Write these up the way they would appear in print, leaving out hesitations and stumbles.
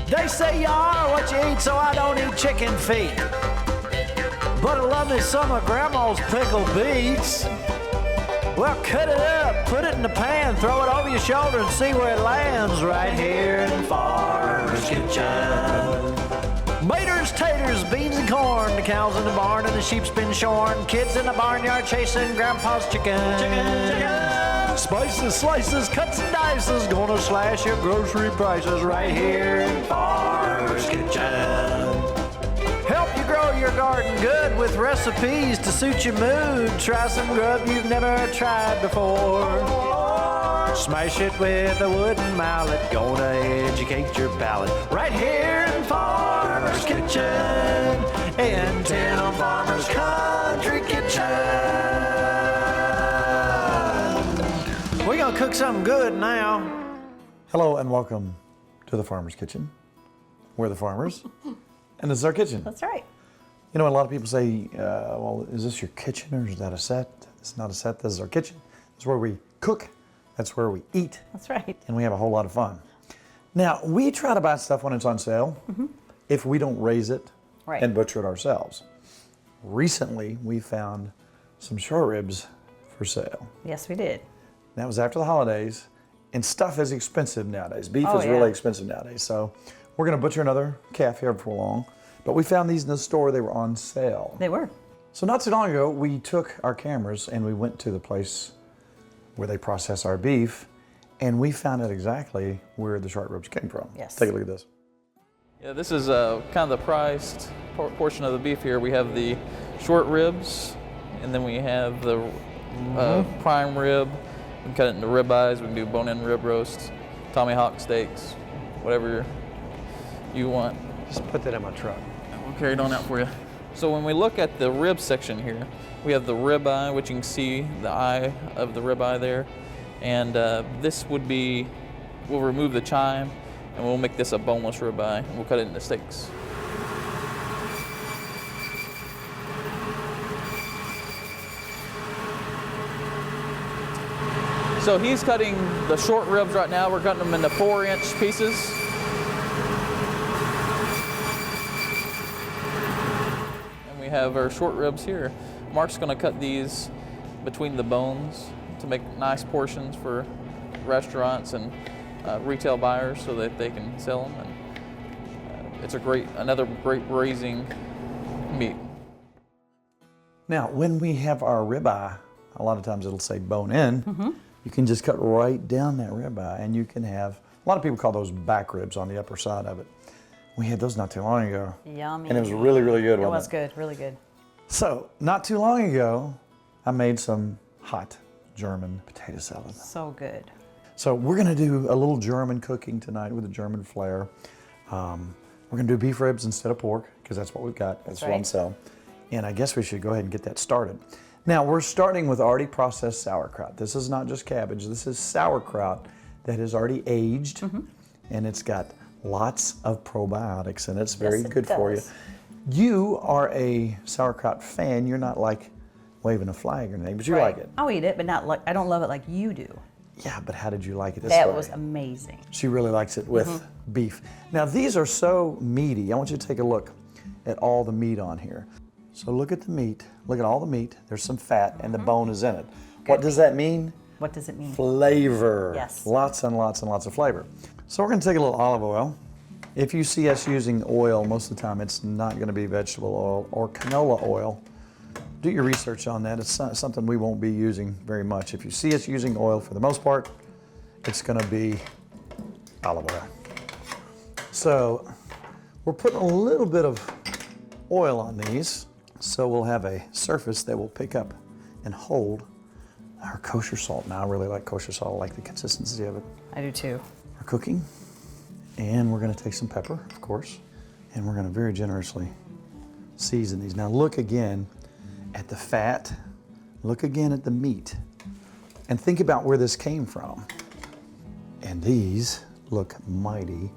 They say you are what you eat, so I don't eat chicken feet. But I love me some of Grandma's pickled beets. Well, cut it up, put it in the pan, throw it over your shoulder and see where it lands right here in Farmer's Kitchen. Maters, taters, beans and corn, the cows in the barn and the sheep's been shorn, kids in the barnyard chasing Grandpa's chicken. Spices, slices, cuts and dices, gonna slash your grocery prices right here in Farmer's Kitchen. Help you grow your garden good with recipes to suit your mood. Try some grub you've never tried before. Smash it with a wooden mallet, gonna educate your palate. Right here in Farmer's Kitchen, in Tim Farmer's Country Kitchen. We're gonna cook something good now. Hello and welcome to the Farmer's Kitchen. We're the farmers. And this is our kitchen. That's right. You know, a lot of people say, well, is this your kitchen or is that a set? It's not a set, this is our kitchen. It's where we cook, that's where we eat. That's right. And we have a whole lot of fun. Now, we try to buy stuff when it's on sale, if we don't raise it and butcher it ourselves. Recently, we found some short ribs for sale. Yes, we did. That was after the holidays, and stuff is expensive nowadays. Beef is really expensive nowadays, so we're gonna butcher another calf here before long. But we found these in the store, they were on sale. They were. So not too long ago, we took our cameras and we went to the place where they process our beef, and we found out exactly where the short ribs came from. Yes. Take a look at this. Yeah, this is kind of the prized portion of the beef here. We have the short ribs, and then we have the prime rib. We can cut it into rib eyes. We can do bone-in rib roasts, tomahawk steaks, whatever you want. Just put that in my truck. We'll carry it on out for you. So when we look at the rib section here, we have the rib eye, which you can see the eye of the rib eye there. And this would be, we'll remove the chine and we'll make this a boneless rib eye and we'll cut it into steaks. So he's cutting the short ribs right now. We're cutting them into 4-inch pieces. We have our short ribs here. Mark's going to cut these between the bones to make nice portions for restaurants and retail buyers so that they can sell them. And it's another great braising meat. Now, when we have our ribeye, a lot of times it'll say bone in. You can just cut right down that ribeye, and you can have, a lot of people call those back ribs on the upper side of it. We had those not too long ago. Yummy. And it was really, really good, It wasn't was good, really good. So, not too long ago, I made some hot German potato salad. So good. So we're gonna do a little German cooking tonight with a German flair. We're gonna do beef ribs instead of pork, because that's what we've got, that's what I'm selling. And I guess we should go ahead and get that started. Now, we're starting with already processed sauerkraut. This is not just cabbage, this is sauerkraut that is already aged, and it's got lots of probiotics, and it's very good for you. You are a sauerkraut fan. You're not like waving a flag or anything, but you like it. I'll eat it, but not like, I don't love it like you do. Yeah, but how did you like it this That way? was amazing. She really likes it with beef. Now, these are so meaty. I want you to take a look at all the meat on here. So look at the meat. Look at all the meat. There's some fat, and the bone is in it. What does that mean? What does it mean? Flavor. Yes. Lots and lots and lots of flavor. So we're going to take a little olive oil. If you see us using oil, most of the time it's not going to be vegetable oil or canola oil. Do your research on that. It's something we won't be using very much. If you see us using oil, for the most part, it's going to be olive oil. So we're putting a little bit of oil on these, so we'll have a surface that will pick up and hold our kosher salt. Now, I really like kosher salt. I like the consistency of it. I do too. We're cooking, and we're going to take some pepper, of course, and we're going to very generously season these. Now, look again at the fat. Look again at the meat, and think about where this came from. And these look mighty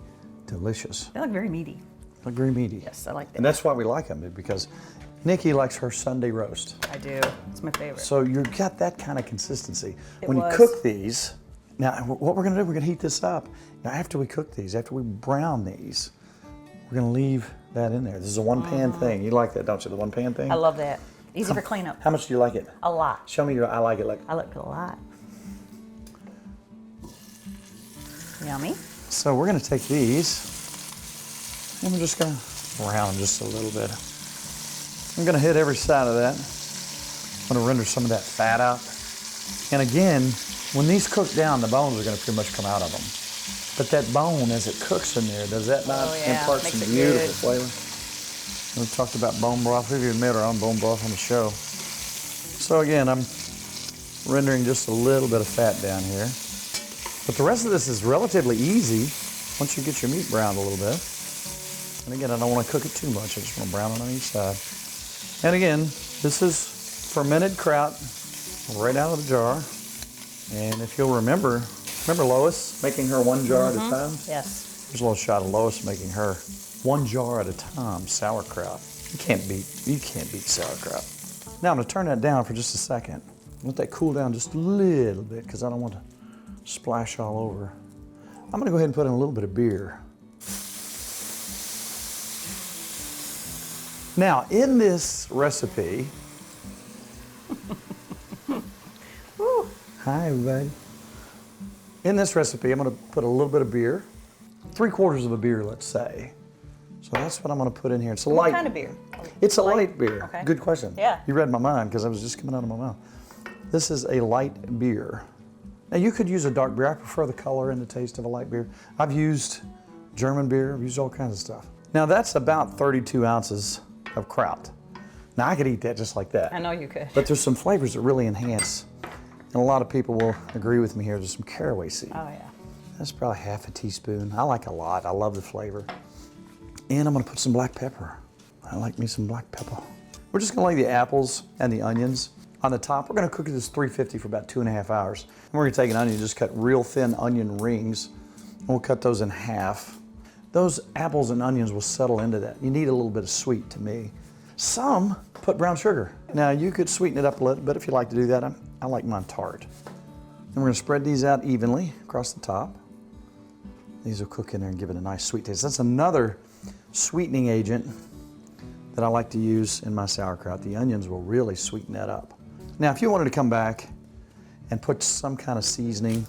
delicious. They look very meaty. Look very meaty. Yes, I like that. And that's why we like them, because Nikki likes her Sunday roast. I do. It's my favorite. So you've got that kind of consistency. It when was. you cook these, now what we're gonna do, we're gonna heat this up. Now after we cook these, after we brown these, We're gonna leave that in there. This is a one pan thing. You like that, don't you? The one pan thing? I love that. Easy for cleanup. How much do you like it? A lot. Show me your I like it like. I like it a lot. Yummy. So we're gonna take these and we're just gonna brown them just a little bit. I'm gonna hit every side of that. I'm gonna render some of that fat out. And again, when these cook down, the bones are gonna pretty much come out of them. But that bone, as it cooks in there, does that not impart Makes some it beautiful good. flavor? We've talked about bone broth. We've even made our own bone broth on the show. So again, I'm rendering just a little bit of fat down here. But the rest of this is relatively easy once you get your meat browned a little bit. And again, I don't want to cook it too much. I just want to brown it on each side. And again, this is fermented kraut right out of the jar. And if you'll remember Lois making her one jar at a time? Yes. Here's a little shot of Lois making her one jar at a time sauerkraut. You can't beat sauerkraut. Now I'm gonna turn that down for just a second. Let that cool down just a little bit because I don't want to splash all over. I'm gonna go ahead and put in a little bit of beer. Now in this recipe, hi everybody. In this recipe, I'm gonna put a little bit of beer, 3/4 of a beer, let's say. So that's what I'm gonna put in here. It's a light. What kind of beer? It's a light beer. Okay. Good question. Yeah. You read my mind because I was just coming out of my mouth. This is a light beer. Now you could use a dark beer. I prefer the color and the taste of a light beer. I've used German beer. I've used all kinds of stuff. Now that's about 32 ounces of kraut. Now I could eat that just like that. I know you could. But there's some flavors that really enhance. And a lot of people will agree with me here. There's some caraway seed. Oh, yeah. That's probably half a teaspoon. I like a lot. I love the flavor. And I'm gonna put some black pepper. I like me some black pepper. We're just gonna lay the apples and the onions on the top. We're gonna cook it at 350 for about 2.5 hours. And we're gonna take an onion, just cut real thin onion rings, and we'll cut those in half. Those apples and onions will settle into that. You need a little bit of sweet to me. Some put brown sugar. Now you could sweeten it up a little bit if you like to do that. I like mine tart. And we're gonna spread these out evenly across the top. These will cook in there and give it a nice sweet taste. That's another sweetening agent that I like to use in my sauerkraut. The onions will really sweeten that up. Now, if you wanted to come back and put some kind of seasoning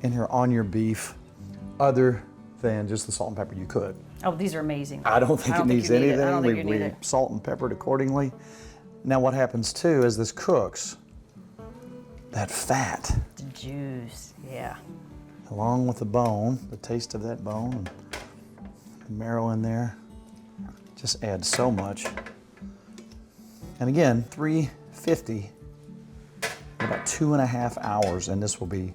in here on your beef, other than just the salt and pepper, you could. Oh, these are amazing. I don't think it needs anything. I don't think you we need it. salt and peppered accordingly. Now, what happens too as this cooks, that fat, The juice, yeah. along with the bone, the taste of that bone, and the marrow in there, just adds so much. And again, 350, in about 2.5 hours, and this will be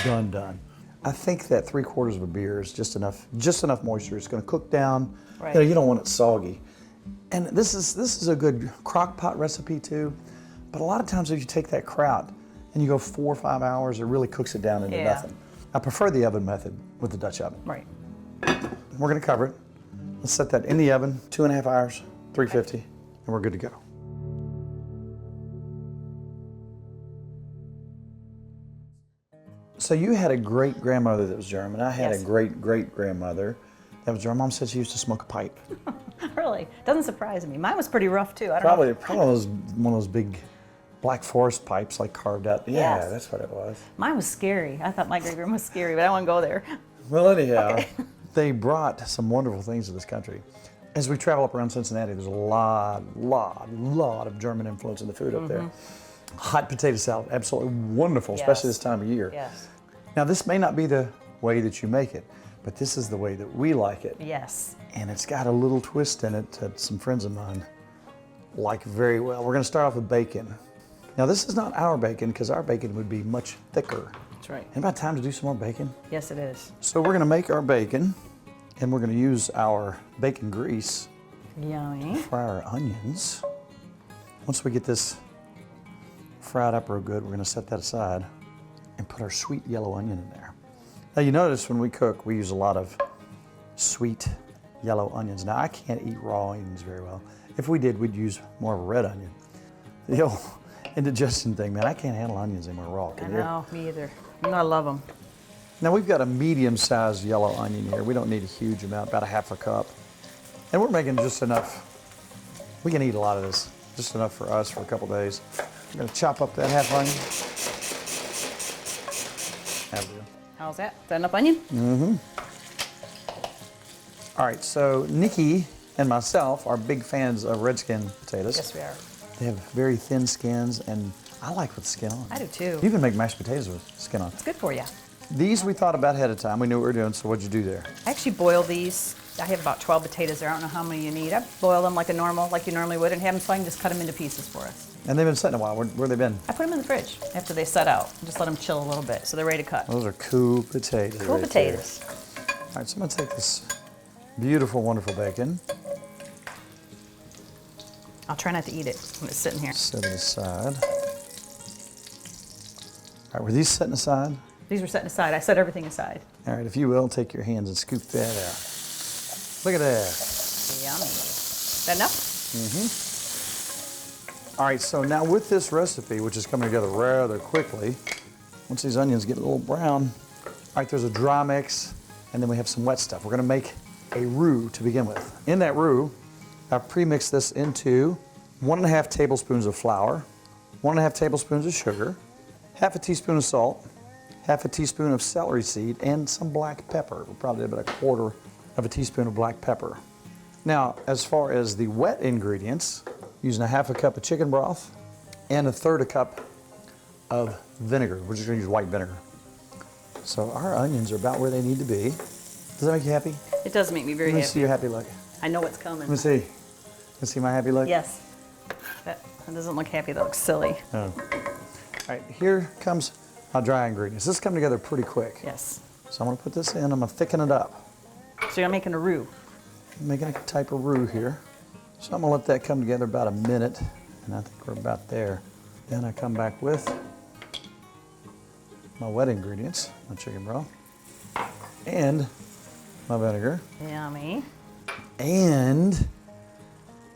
done. I think that 3/4 of a beer is just enough moisture. It's gonna cook down. Right. You know, you don't want it soggy. And this is a good crock pot recipe too. But a lot of times if you take that kraut and you go 4 or 5 hours, it really cooks it down into Yeah. nothing. I prefer the oven method with the Dutch oven. Right. We're gonna cover it. Let's set that in the oven, 2.5 hours, 350, and we're good to go. So you had a great grandmother that was German. I had Yes. a great great grandmother that was German. Mom said she used to smoke a pipe. Really? Doesn't surprise me. Mine was pretty rough too. I don't know. Probably was one of those big Black Forest pipes like carved out. Yeah, Yes. that's what it was. Mine was scary. I thought my great grandma was scary, but I won't go there. Well, anyhow, they brought some wonderful things to this country. As we travel up around Cincinnati, there's a lot of German influence in the food up there. Hot potato salad, absolutely wonderful, especially Yes. this time of year. Yes. Now, this may not be the way that you make it, but this is the way that we like it. Yes. And it's got a little twist in it that some friends of mine like very well. We're gonna start off with bacon. Now, this is not our bacon because our bacon would be much thicker. That's right. And about time to do some more bacon. Yes, it is. So we're gonna make our bacon, and we're gonna use our bacon grease, Yummy. fry our onions. Once we get this fried up real good, we're gonna set that aside and put our sweet yellow onion in there. Now you notice when we cook, we use a lot of sweet yellow onions. Now I can't eat raw onions very well. If we did, we'd use more of a red onion. The old indigestion thing, man, I can't handle onions anymore raw, I can you? know, me either. You know I love them. Now we've got a medium-sized yellow onion here. We don't need a huge amount, about a half a cup. And we're making just enough. We can eat a lot of this, just enough for us for a couple days. I'm gonna chop up that half onion. That'll do. How's that? Is that enough onion? All right, so Nikki and myself are big fans of red skin potatoes. Yes, we are. They have very thin skins, and I like with skin on. I do too. You can make mashed potatoes with skin on. It's good for you. These we thought about ahead of time. We knew what we were doing, so what'd you do there? I actually boil these. I have about 12 potatoes there. I don't know how many you need. I boil them like you normally would, and have them so I can just cut them into pieces for us. And they've been sitting a while. Where they been? I put them in the fridge after they set out. Just let them chill a little bit so they're ready to cut. Those are cool potatoes. Cool right potatoes. there. All right, so I'm gonna take this beautiful, wonderful bacon, I'll try not to eat it when it's sitting here. set it aside. All right, were these setting aside? These were set aside. I set everything aside. All right, if you will, take your hands and scoop that out. Look at that. Yummy. That enough? All right, so now with this recipe, which is coming together rather quickly, once these onions get a little brown, all right, there's a dry mix, and then we have some wet stuff. We're gonna make a roux to begin with. In that roux, I've pre-mixed this into 1.5 tablespoons of flour, 1.5 tablespoons of sugar, half a teaspoon of salt, half a teaspoon of celery seed, and some black pepper. We'll probably about 1/4 of a teaspoon of black pepper. Now, as far as the wet ingredients, using 1/2 cup of chicken broth and 1/3 cup of vinegar. We're just gonna use white vinegar. So our onions are about where they need to be. Does that make you happy? It does make me very Let me happy. see your happy look. I know what's coming. Let me see. Let's see my happy look. Yes. That doesn't look happy. That looks silly. Oh. All right, here comes our dry ingredients. This come together pretty quick. Yes. So I'm gonna put this in, I'm gonna thicken it up. So you're making a roux. I'm making a type of roux here. So I'm gonna let that come together about a minute, and I think we're about there. Then I come back with my wet ingredients, my chicken broth, and my vinegar, Yummy. and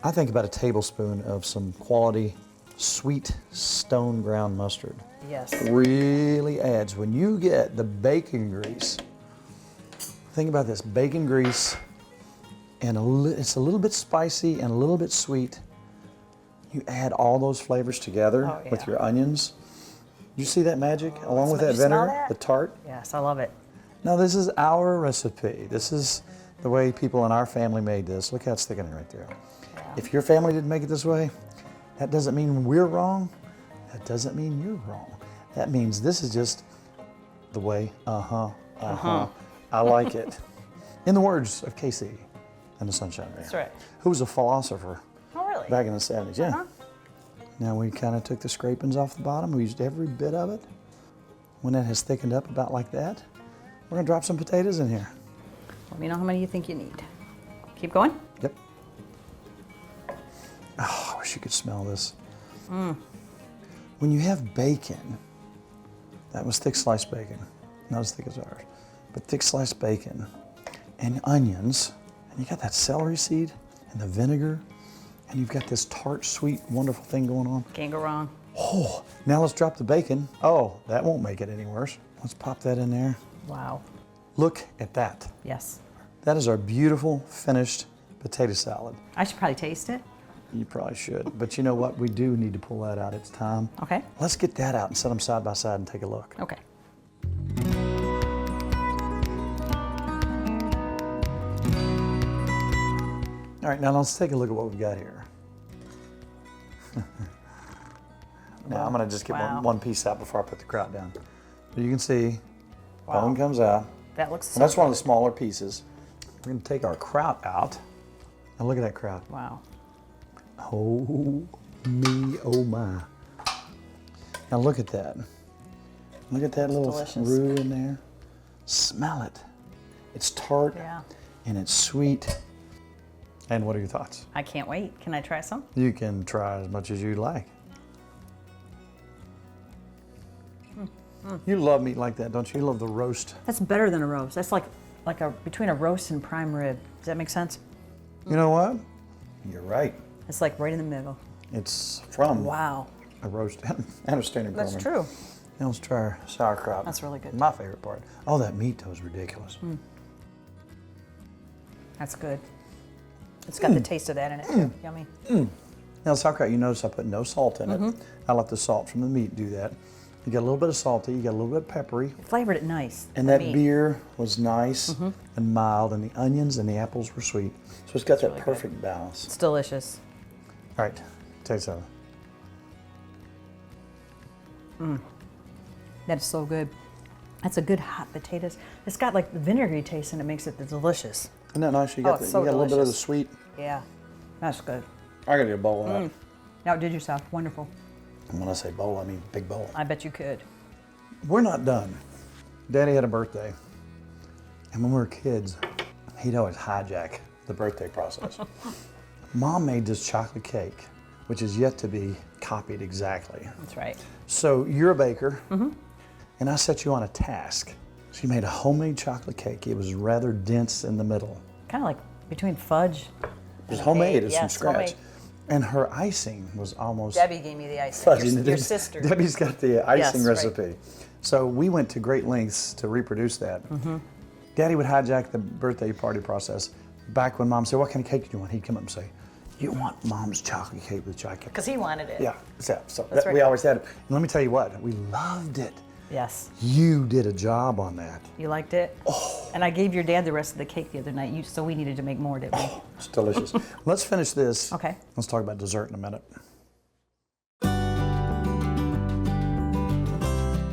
I think about a tablespoon of some quality sweet stone ground mustard. Yes. Really adds, when you get the bacon grease, think about this, bacon grease, and it's a little bit spicy and a little bit sweet. You add all those flavors together with yeah. your onions. You see that magic along with that you smell vinegar, that? the tart? Yes, I love it. Now this is our recipe. This is the way people in our family made this. Look how it's thickening right there. Yeah. If your family didn't make it this way, that doesn't mean we're wrong. That doesn't mean you're wrong. That means this is just the way, I like it. In the words of Casey and the Sunshine Band. That's right. Who was a philosopher Oh, really? back in the 70s, yeah. Uh-huh. Now we kind of took the scrapings off the bottom. We used every bit of it. When that has thickened up about like that, we're gonna drop some potatoes in here. Let me know how many you think you need. Keep going. Yep. Oh, I wish you could smell this. When you have bacon, that was thick sliced bacon, not as thick as ours, but thick sliced bacon and onions, and you got that celery seed and the vinegar, and you've got this tart, sweet, wonderful thing going on. Can't go wrong. Oh, now let's drop the bacon. Oh, that won't make it any worse. Let's pop that in there. Wow. Look at that. Yes. That is our beautiful finished potato salad. I should probably taste it. You probably should, but you know what? We do need to pull that out. It's time. Okay. Let's get that out and set them side by side and take a look. Okay. All right, now let's take a look at what we've got here. Now I'm gonna just get Wow. one piece out before I put the kraut down. But you can see, bone comes out. That looks so And that's one of good. the smaller pieces. We're gonna take our kraut out. Now look at that kraut. Wow. Oh me, oh my. Now look at that. Look at that little delicious. roux in there. Smell it. It's tart Yeah. and it's sweet. And what are your thoughts? I can't wait. Can I try some? You can try as much as you like. You love meat like that, don't you? You love the roast. That's better than a roast. That's like between a roast and prime rib. Does that make sense? You know what? You're right. It's like right in the middle. It's from Wow. a roast and a standard That's corn. true. Now let's try our sauerkraut. That's really good. My favorite part. Oh, that meat though is ridiculous. That's good. It's got the taste of that in it too. Yummy. Now sauerkraut, you notice I put no salt in it. I let the salt from the meat do that. You got a little bit of salty, you got a little bit peppery. It flavored it nice. And that beer was nice and mild, and the onions and the apples were sweet. So it's got that really perfect balance. It's delicious. All right, taste of it. That is so good. That's a good hot potatoes. It's got like the vinegary taste and it makes it delicious. Isn't that nice? You Oh, got, it's so you got a little bit of the delicious. sweet. Yeah, that's good. I gotta get a bowl of that. Now, did yourself. Wonderful. And when I say bowl, I mean big bowl. I bet you could. We're not done. Daddy had a birthday. And when we were kids, he'd always hijack the birthday process. Mom made this chocolate cake, which is yet to be copied exactly. That's right. So you're a baker, and I set you on a task. She made a homemade chocolate cake. It was rather dense in the middle. Kind of like between fudge. It was homemade, it's from Yes, scratch. homemade. And her icing was almost Debbie gave me the icing. fudgy. Your sister. Debbie's got the icing Yes, right. recipe. So we went to great lengths to reproduce that. Daddy would hijack the birthday party process. Back when Mom said, "What kind of cake do you want?" He'd come up and say, "You want Mom's chocolate cake with chocolate." Because he wanted it. Yeah, so That's we right. always had it. And let me tell you what, we loved it. Yes. You did a job on that. You liked it? Oh. And I gave your dad the rest of the cake the other night, so we needed to make more, didn't we? It's delicious. Let's finish this. Okay. Let's talk about dessert in a minute.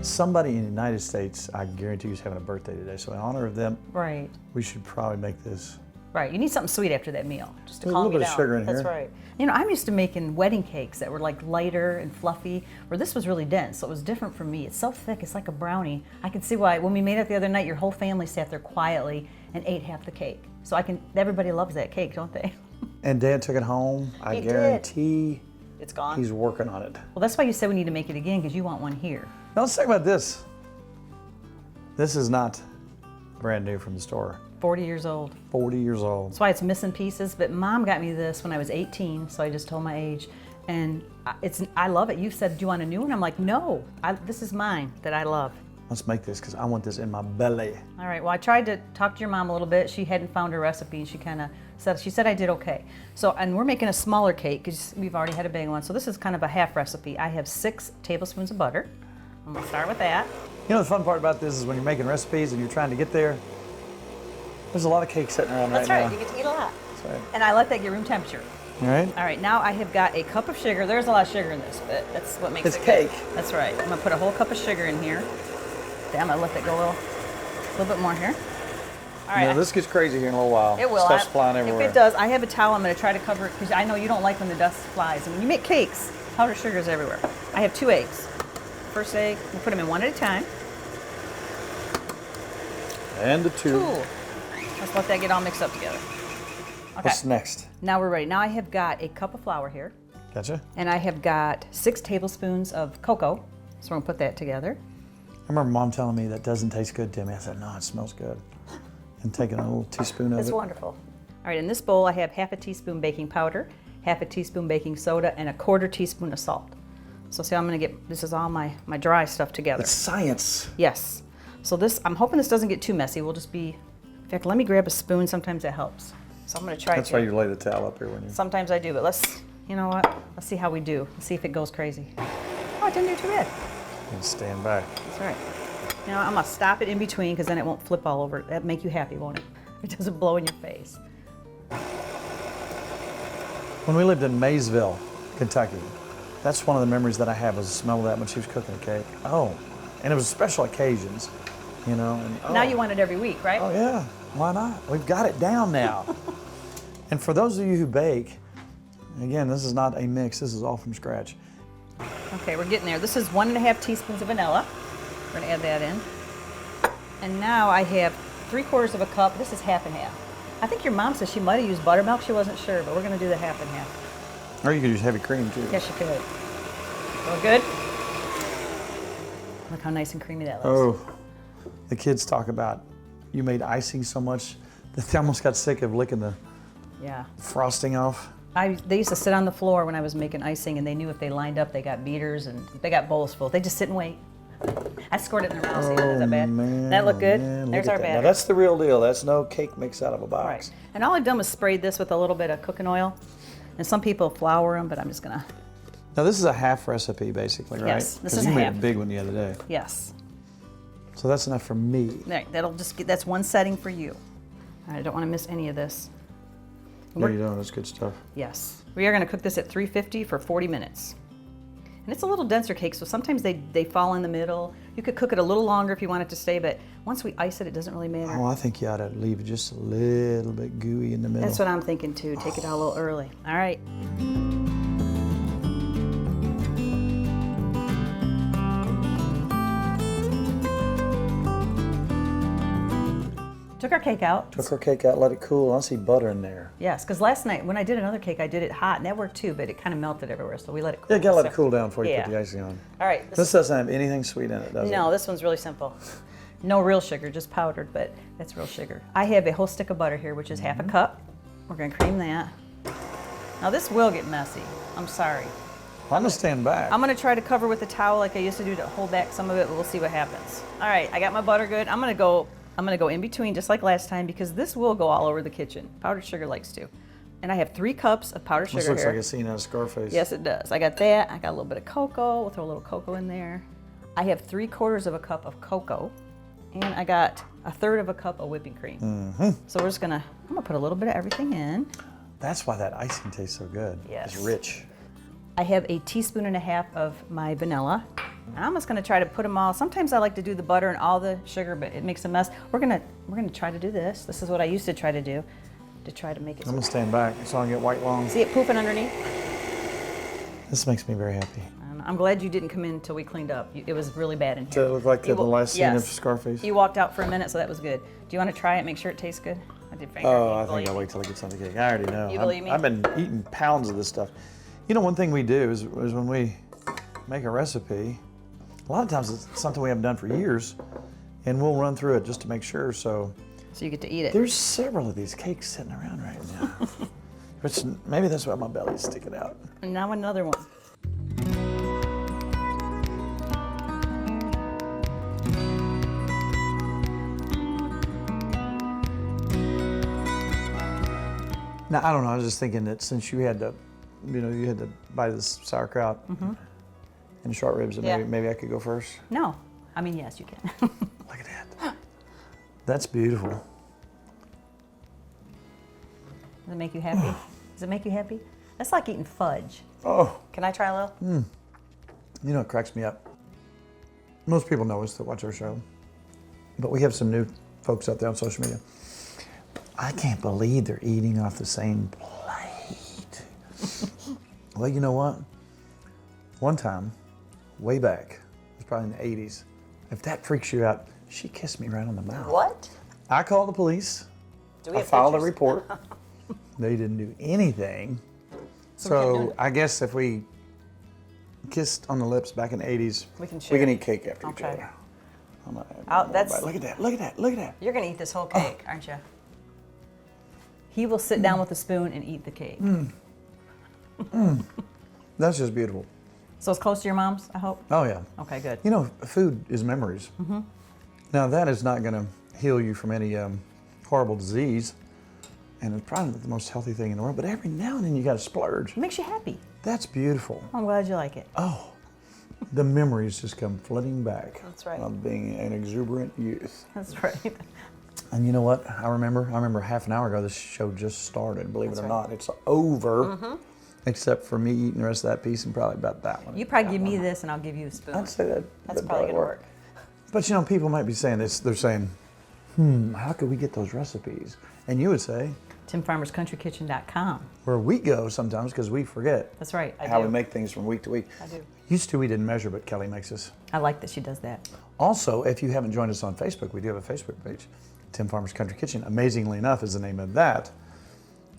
Somebody in the United States, I guarantee you, is having a birthday today. So in honor of them, Right. we should probably make this. Right. You need something sweet after that meal, just to A calm little you bit down. of sugar in That's here. right. You know, I'm used to making wedding cakes that were like lighter and fluffy, where this was really dense, so it was different for me. It's so thick, it's like a brownie. I can see why, when we made it the other night, your whole family sat there quietly and ate half the cake. So everybody loves that cake, don't they? And Dad took it home. I He did. guarantee It's gone. he's working on it. Well, that's why you said we need to make it again, because you want one here. Now let's talk about this. This is not brand new from the store. 40 years old. 40 years old. That's why it's missing pieces, but Mom got me this when I was 18, so I just told my age. And I love it. You said, do you want a new one? I'm like, no, this is mine that I love. Let's make this because I want this in my belly. All right, well, I tried to talk to your mom a little bit. She hadn't found her recipe, and she said I did okay. So, and we're making a smaller cake because we've already had a big one. So this is kind of a half recipe. I have 6 tablespoons of butter. I'm gonna start with that. You know the fun part about this is when you're making recipes and you're trying to get there, there's a lot of cake sitting around That's right right, now. you get to eat a lot. That's right. And I let that get room temperature. All right? All right, now I have got a cup of sugar. There's a lot of sugar in this, but that's what makes It's it cake. good. That's right. I'm gonna put a whole cup of sugar in here. Okay, I'm gonna let that go a little bit more here. All right. Now, this gets crazy here in a little while. It will. Stuff's flying everywhere. If it does, I have a towel. I'm going to try to cover it because I know you don't like when the dust flies. And when you make cakes, powdered sugar is everywhere. I have 2 eggs. First egg, we'll put them in one at a time. And the 2. Cool. Let's let that get all mixed up together. Okay. What's next? Now we're ready. Now I have got a cup of flour here, Gotcha. and I have got 6 tablespoons of cocoa. So we're going to put that together. I remember Mom telling me that doesn't taste good to me. I said, no, it smells good. And taking a little teaspoon of It's it. wonderful. All right, in this bowl I have half a teaspoon baking powder, half a teaspoon baking soda, and a 1/4 teaspoon of salt. So see, I'm going to get, this is all my dry stuff together. It's science. Yes. So this, I'm hoping this doesn't get too messy. We'll just be, in fact, let me grab a spoon. Sometimes that helps. So I'm going to try That's to. why you lay the towel up here when you... Sometimes I do, but you know what? Let's see how we do. Let's see if it goes crazy. Oh, it didn't do too bad. And stand back. That's right. Now I'm going to stop it in between because then it won't flip all over. That'll make you happy, won't it? It doesn't blow in your face. When we lived in Maysville, Kentucky, that's one of the memories that I have was the smell of that when she was cooking a cake. Oh, and it was special occasions, you know. And, Now you want it every week, right? Oh yeah, why not? We've got it down now. And for those of you who bake, again, this is not a mix. This is all from scratch. Okay, we're getting there. This is 1.5 teaspoons of vanilla. We're going to add that in. And now I have 3/4 of a cup. This is half and half. I think your mom said she might have used buttermilk. She wasn't sure, but we're going to do the half and half. Or you could use heavy cream too. Yes, you could. All good? Look how nice and creamy that looks. Oh, the kids talk about you made icing so much that they almost got sick of licking the Yeah. frosting off. They used to sit on the floor when I was making icing, and they knew if they lined up, they got beaters and they got bowls full. They just sit and wait. I scored it in the round. See, is that bad? Man, That look good? man, There's look our at that. Now batter. that's the real deal. That's no cake mix out of a box. Right. And all I've done was sprayed this with a little bit of cooking oil. And some people flour them, but I'm just gonna. Now this is a half recipe basically, right? Yes, this 'Cause is you a made half. a big one the other day. Yes. So that's enough for me. Right, that'll just get, that's one setting for you. I don't want to miss any of this. No, you don't. That's good stuff. Yes. We are going to cook this at 350 for 40 minutes. And it's a little denser cake, so sometimes they fall in the middle. You could cook it a little longer if you want it to stay, but once we ice it, it doesn't really matter. Oh, I think you ought to leave it just a little bit gooey in the middle. That's what I'm thinking too. Take it out a little early. All right. Took our cake out. Took our cake out, let it cool. I see butter in there. Yes, because last night when I did another cake, I did it hot, and that worked too, but it kind of melted everywhere, so we let it cool. Yeah, you gotta let it So- cool down before you Yeah. put the icing on. All right. This doesn't have anything sweet in it, does it? No, this one's really simple. No real sugar, just powdered, but that's real sugar. I have a whole stick of butter here, which is half a cup. We're gonna cream that. Now this will get messy. I'm sorry. I'm gonna stand back. I'm gonna try to cover with a towel like I used to do to hold back some of it, but we'll see what happens. All right, I got my butter good. I'm gonna go in between just like last time because this will go all over the kitchen. Powdered sugar likes to. And I have 3 cups of powdered sugar This looks here. like a scene out of Scarface. Yes, it does. I got that. I got a little bit of cocoa. We'll throw a little cocoa in there. I have 3/4 of a cup of cocoa. And I got 1/3 of a cup of whipping cream. So we're just I'm gonna put a little bit of everything in. That's why that icing tastes so good. Yes. It's rich. I have a 1.5 teaspoons of my vanilla. And I'm just gonna try to put them all. Sometimes I like to do the butter and all the sugar, but it makes a mess. We're gonna try to do this. This is what I used to try to do, to try to make it. I'm gonna stand back so I can get white long. See it poofing underneath? This makes me very happy. And I'm glad you didn't come in until we cleaned up. It was really bad in here. Does it look like the last scene of Yes. Scarface? You walked out for a minute, so that was good. Do you want to try it? Make sure it tastes good. I did finger. Oh, you I think believe I'll me? wait till I get some of the cake. I already know. You believe me? I've been eating pounds of this stuff. You know, one thing we do is when we make a recipe, a lot of times it's something we haven't done for years, and we'll run through it just to make sure. So So you get to eat it. there's several of these cakes sitting around right now. Which maybe that's why my belly's sticking out. And now another one. Now, I don't know, I was just thinking that since you had to buy this sauerkraut and short ribs, that Yeah. maybe I could go first. No. I mean, yes, you can. Look at that. That's beautiful. Does it make you happy? Does it make you happy? That's like eating fudge. Oh, Can I try a little? you know, it cracks me up. Most people know us that watch our show, but we have some new folks out there on social media. I can't believe they're eating off the same plate. Well, you know what? One time, way back, it was probably in the 80s, if that freaks you out, she kissed me right on the mouth. What? I called the police. Do we I have filed a pictures? report. They didn't do anything. So we can't do So it. I guess if we kissed on the lips back in the 80s, We can we share. can eat cake after each Okay. other. I'm not having Oh, no more that's- bite. Look at that, look at that, look at that. You're going to eat this whole cake, aren't you? He will sit down with a spoon and eat the cake. That's just beautiful. So it's close to your mom's, I hope? Oh yeah. Okay, good. You know, food is memories. Now that is not gonna heal you from any horrible disease, and it's probably not the most healthy thing in the world, but every now and then you gotta splurge. It makes you happy. That's beautiful. I'm glad you like it. Oh, the memories just come flooding back. That's right. Of being an exuberant youth. That's right. And you know what? I remember half an hour ago this show just started. Believe it or right. not, it's over. Except for me eating the rest of that piece and probably about that one. You probably give me this and I'll give you a spoon. I'd say that. That's that'd probably going to work. But you know, people might be saying this. They're saying, how could we get those recipes? And you would say, TimFarmersCountryKitchen.com. where we go sometimes because we forget That's right. I how do. we make things from week to week. I do. Used to, we didn't measure, but Kelly makes us. I like that she does that. Also, if you haven't joined us on Facebook, we do have a Facebook page. Tim Farmer's Country Kitchen, amazingly enough, is the name of that.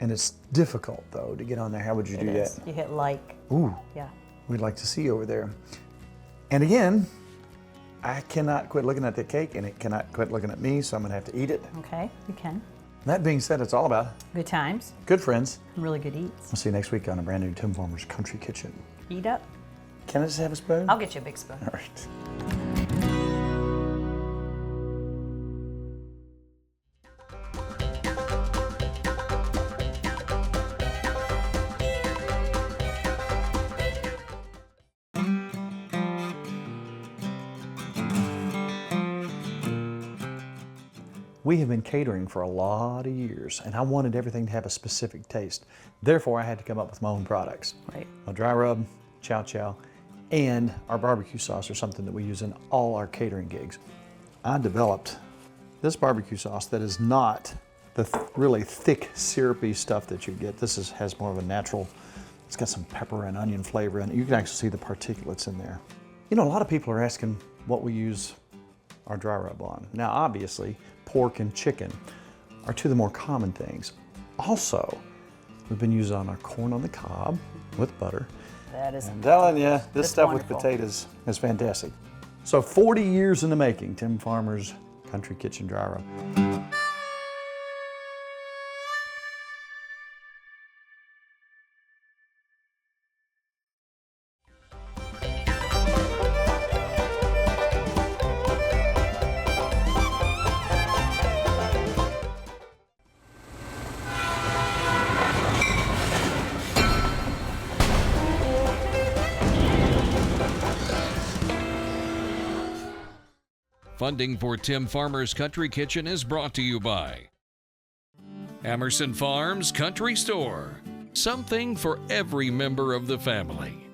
And it's difficult, though, to get on there. How would you do It is. that? You hit like. Ooh, Yeah. we'd like to see you over there. And again, I cannot quit looking at the cake, and it cannot quit looking at me, so I'm going to have to eat it. Okay, you can. That being said, it's all about Good times, good friends. and really good eats. We'll see you next week on a brand new Tim Farmer's Country Kitchen. Eat up. Can I just have a spoon? I'll get you a big spoon. All right. We have been catering for a lot of years, and I wanted everything to have a specific taste. Therefore, I had to come up with my own products. Right. A dry rub, chow chow, and our barbecue sauce are something that we use in all our catering gigs. I developed this barbecue sauce that is not the really thick, syrupy stuff that you get. This has more of a natural, it's got some pepper and onion flavor in it. You can actually see the particulates in there. You know, a lot of people are asking what we use our dry rub on. Now, obviously, pork and chicken are two of the more common things. Also, we've been using on our corn on the cob with butter. That is. I'm telling you, this That's stuff wonderful. with potatoes is fantastic. So 40 years in the making, Tim Farmer's Country Kitchen Dry Rub. Funding for Tim Farmer's Country Kitchen is brought to you by Emerson Farms Country Store. Something for every member of the family.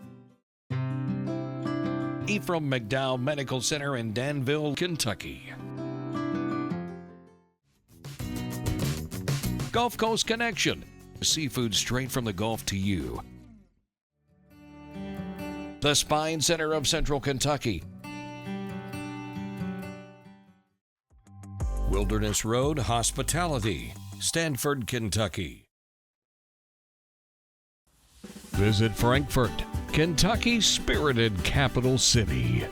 Ephraim McDowell Medical Center in Danville, Kentucky. Gulf Coast Connection. Seafood straight from the Gulf to you. The Spine Center of Central Kentucky. Wilderness Road Hospitality, Stanford, Kentucky. Visit Frankfort, Kentucky's spirited capital city.